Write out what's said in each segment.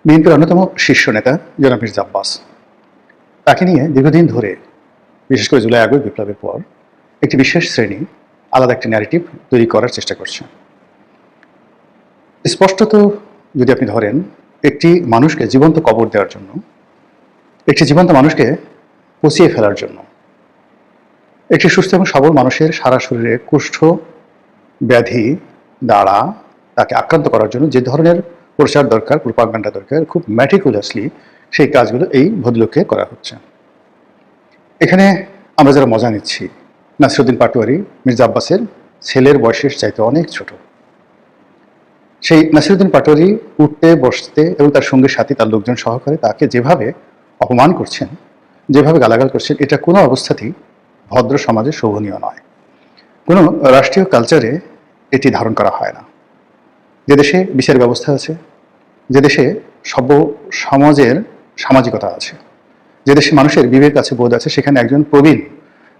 বিএনপির অন্যতম শীর্ষ নেতা জনাব মির্জা আব্বাস, তাকে নিয়ে দীর্ঘদিন ধরে, বিশেষ করে জুলাই আগস্ট বিপ্লবের পর, একটি বিশেষ শ্রেণী আলাদা একটি ন্যারেটিভ তৈরি করার চেষ্টা করছে। স্পষ্টত যদি আপনি ধরেন, একটি মানুষকে জীবন্ত কবর দেওয়ার জন্য, একটি জীবন্ত মানুষকে পচিয়ে ফেলার জন্য, একটি সুস্থ এবং সবল মানুষের সারা শরীরে কুষ্ঠ ব্যাধি দ্বারা তাকে আক্রান্ত করার জন্য যে ধরনের প্রচার দরকার, প্রোপাগান্ডা দরকার, খুব ম্যাটিকুলাসলি সেই কাজগুলো এই ভদ্রলোককে করা হচ্ছে। এখানে আমরা যারা মজা নিচ্ছি, নাসিরউদ্দিন পাটোয়ারি মির্জা আব্বাসের ছেলের বয়সের চাইতে অনেক ছোট। সেই নাসিরউদ্দিন পাটোয়ারি উঠতে বসতে এবং তার সঙ্গে সাথী তার লোকজন সহকারে তাকে যেভাবে অপমান করছেন, যেভাবে গালাগাল করছেন, এটা কোনো অবস্থাতেই ভদ্র সমাজে শোভনীয় নয়। কোনো রাষ্ট্রীয় কালচারে এটি ধারণ করা হয় না। যে দেশে বিচার ব্যবস্থা আছে, যে দেশে সভ্য সমাজের সামাজিকতা আছে, যে দেশে মানুষের বিবেক আছে, বোধ আছে, সেখানে একজন প্রবীণ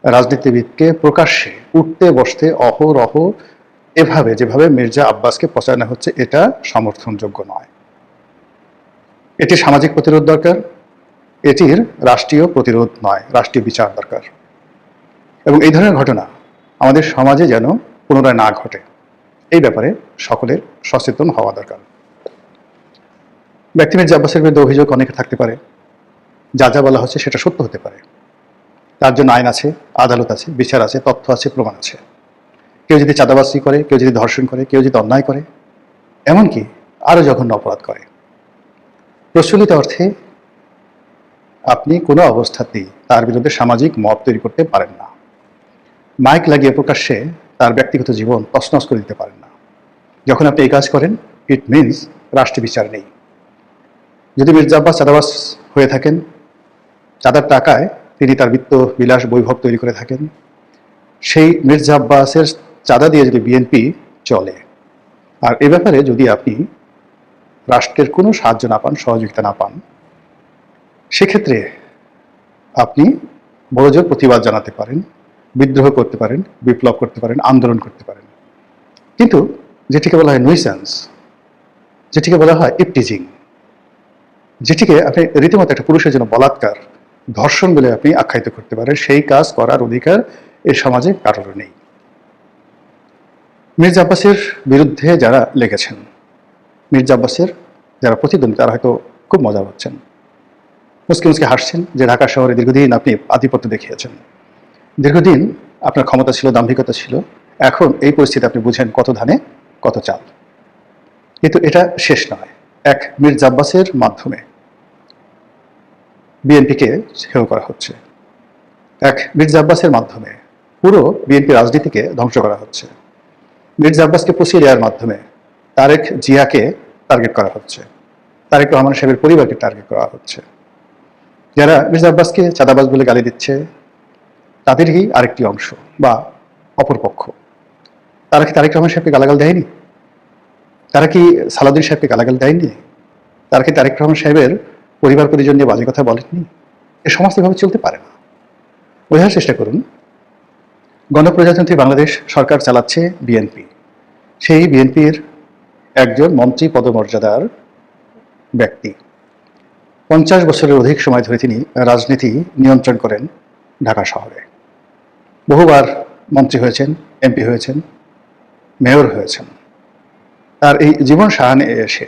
রাজনীতিবিদকে প্রকাশ্যে উঠতে বসতে অহরহ এভাবে যেভাবে মির্জা আব্বাসকে পচানো হচ্ছে, এটা সমর্থনযোগ্য নয়। এটির সামাজিক প্রতিরোধ দরকার, এটির রাষ্ট্রীয় প্রতিরোধ নয়, রাষ্ট্রীয় বিচার দরকার। এবং এই ধরনের ঘটনা আমাদের সমাজে যেন পুনরায় না ঘটে, এই ব্যাপারে সকলের সচেতন হওয়া দরকার। ব্যক্তি মির্জা আব্বাসের বিরুদ্ধে অভিযোগ অনেকে থাকতে পারে, যা যা বলা হচ্ছে সেটা সত্য হতে পারে। তার জন্য আইন আছে, আদালত আছে, বিচার আছে, তথ্য আছে, প্রমাণ আছে। কেউ যদি চাঁদাবাজি করে, কেউ যদি ধর্ষণ করে, কেউ যদি অন্যায় করে, এমনকি আরও জঘন্য অপরাধ করে, প্রচলিত অর্থে আপনি কোনো অবস্থাতেই তার বিরুদ্ধে সামাজিক মত তৈরি করতে পারেন না। মাইক লাগিয়ে প্রকাশ্যে তার ব্যক্তিগত জীবন তছনছ করে দিতে পারেন না। যখন আপনি এই কাজ করেন, ইট মিনস রাষ্ট্রীয় বিচার নেই। যদি মির্জা আব্বাস চাঁদাবাজ হয়ে থাকেন, চাঁদার টাকায় তিনি তার বিত্ত বিলাস বৈভব তৈরি করে থাকেন, সেই মির্জা আব্বাসের চাঁদা দিয়ে যদি বিএনপি চলে, আর এ ব্যাপারে যদি আপনি রাষ্ট্রের কোনো সাহায্য না পান, সহযোগিতা না পান, সেক্ষেত্রে আপনি বড়জোর প্রতিবাদ জানাতে পারেন, বিদ্রোহ করতে পারেন, বিপ্লব করতে পারেন, আন্দোলন করতে পারেন। কিন্তু যেটিকে বলা হয় নুইসেন্স, যেটিকে বলা হয় ইপটিজিং, যেটিকে আপনি রীতিমতো একটা পুরুষের জন্য বলাৎকার, ধর্ষণ বলে আপনি আখ্যায়িত করতে পারেন, সেই কাজ করার অধিকার এই সমাজে কারোর নেই। মির্জা আব্বাসের বিরুদ্ধে যারা লেগেছেন, মির্জা আব্বাসের যারা প্রতিদ্বন্দ্বী, তারা হয়তো খুব মজা পাচ্ছেন, মুসকে মুসকে হাসছেন যে ঢাকা শহরে দীর্ঘদিন আপনি আধিপত্য দেখিয়েছেন, দীর্ঘদিন আপনার ক্ষমতা ছিল, দাম্ভিকতা ছিল, এখন এই পরিস্থিতি আপনি বুঝেন কত ধানে কত চাল। কিন্তু এটা শেষ নয়। এক মির্জা আব্বাসের মাধ্যমে বিএনপিকে হেয় করা হচ্ছে, এক মির্জা আব্বাসের মাধ্যমে পুরো বিএনপি রাজনীতিকে ধ্বংস করা হচ্ছে। মির্জা আব্বাসকে পুষিয়ে দেওয়ার মাধ্যমে তারেক জিয়াকে টার্গেট করা হচ্ছে, তারেক রহমান সাহেবের পরিবারকে টার্গেট করা হচ্ছে। যারা মির্জা আব্বাসকে চাঁদাবাজ বলে গালি দিচ্ছে, তাদেরই আরেকটি অংশ বা অপরপক্ষ। তারা কি তারেক রহমান সাহেবকে গালাগাল দেয়নি? তারা কি সালাউদ্দিন সাহেবকে গালাগাল দেয়নি? তারা কি তারেক রহমান সাহেবের পরিবার পরিজন নিয়ে বাজে কথা বলেননি? এ সমাজ এভাবে চলতে পারে না। বোঝার চেষ্টা করুন, গণপ্রজাতন্ত্রী বাংলাদেশ সরকার চালাচ্ছে বিএনপি। সেই বিএনপির একজন মন্ত্রী পদমর্যাদার ব্যক্তি, 50 বছরের অধিক সময় ধরে তিনি রাজনীতি নিয়ন্ত্রণ করেন ঢাকা শহরে। বহুবার মন্ত্রী হয়েছেন, এমপি হয়েছেন, মেয়র হয়েছেন। তার এই জীবন সাহানে এসে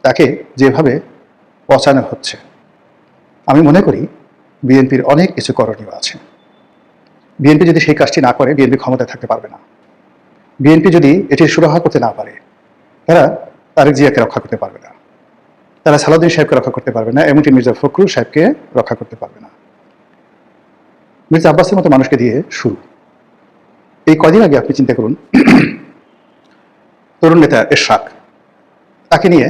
তাকে যেভাবে পচানো হচ্ছে, আমি মনে করি বিএনপির অনেক কিছু করণীয় আছে। বিএনপি যদি সেই কাজটি না করে, বিএনপি ক্ষমতায় থাকতে পারবে না। বিএনপি যদি এটির সুরাহা করতে না পারে, তারা তারেক জিয়াকে রক্ষা করতে পারবে না, তারা সালাউদ্দিন সাহেবকে রক্ষা করতে পারবে না, এমনকি মির্জা ফখরুল সাহেবকে রক্ষা করতে পারবে না। মির্জা আব্বাসের মতো মানুষকে দিয়ে শুরু। এই কদিন আগে আপনি চিন্তা করুন, তরুণ নেতা এরশাদ, তাকে নিয়ে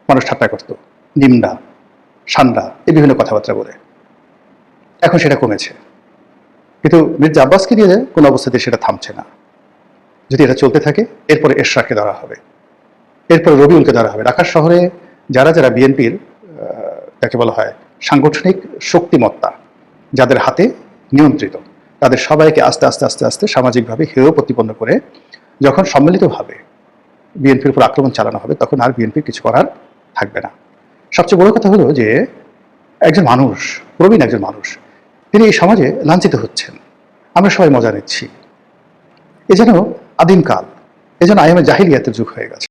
মানুষ ঠাট্টা করত, নিমডা, সান্ডা, এই বিভিন্ন কথাবার্তা বলে। এখন সেটা কমেছে, কিন্তু মির্জা আব্বাসকে দিয়ে কোনো অবস্থাতে সেটা থামছে না। যদি এটা চলতে থাকে, এরপরে এরশাদকে ধরা হবে, এরপরে রবিউলকে ধরা হবে। ঢাকা শহরে যারা যারা বিএনপির যাকে বলা হয় সাংগঠনিক শক্তিমত্তা, যাদের হাতে নিয়ন্ত্রিত, তাদের সবাইকে আস্তে আস্তে আস্তে আস্তে সামাজিকভাবে হেয় প্রতিপন্ন করে যখন সম্মিলিতভাবে বিএনপির উপর আক্রমণ চালানো হবে, তখন আর বিএনপির কিছু করার থাকবে না। সবচেয়ে বড় কথা হলো যে একজন মানুষ, প্রবীণ একজন মানুষ, তিনি এই সমাজে লাঞ্ছিত হচ্ছেন, আমরা সবাই মজা নিচ্ছি। এ যেন আদিমকাল, এ যেন আইয়ামে জাহিলিয়াতের যুগ হয়ে গেছে।